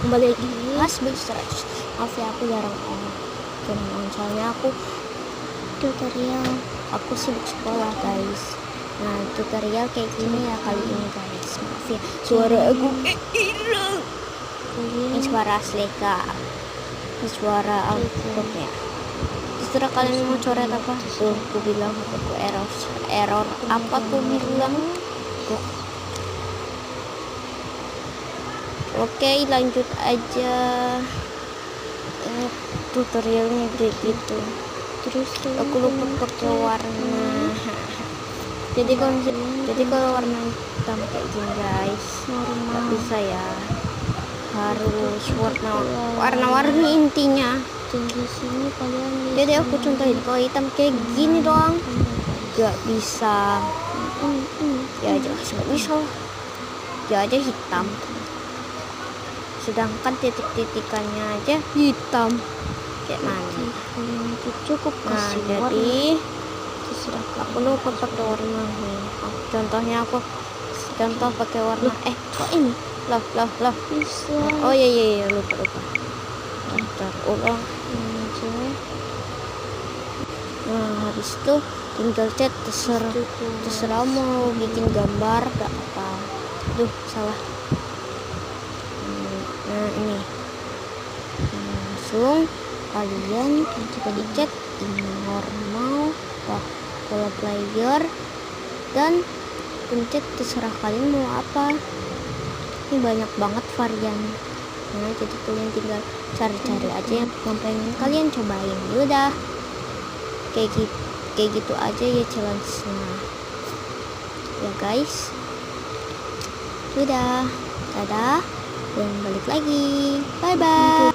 kembali lagi Mas Big Stretch. Maaf ya, aku jarang on soalnya aku tutorial, aku sibuk sekolah guys. Nah tutorial kayak gini ya kali ini guys. Maaf ya, suara aku hilang. Ini suara asli kak, ini suara outputnya. Terserah kalian mau coret apa. Tuh aku bilang aku error apa aku bilang. Oke, lanjut aja. Tutorialnya gitu. Terus aku lupa pakai warna. Jadi kalau warna hitam kayak gini guys, nggak bisa ya. Harus warna-warni intinya. Di sini kalian Jadi aku contohin kalau hitam kayak gini doang, nggak bisa. Ya jelas nggak bisa. Ya aja hitam. Sedangkan titik-titikannya aja hitam kayak mana. itu cukup Nah kasih jadi warna. aku lupa pakai warna nih. Contoh pakai warna kok ini loh Bisa oh iya lupa bentar ulang aja. Nah habis itu tinggal cat, terserah mau bikin gambar gak apa. Duh salah. Nah ini langsung kalian dicat ini normal pola player dan pencet terserah kalian mau apa. Ini banyak banget varian. Nah jadi kalian tinggal cari-cari aja yang pengen kalian cobain. Udah kayak gitu aja ya challenge-nya ya guys. Udah dadah dan balik lagi. Bye bye.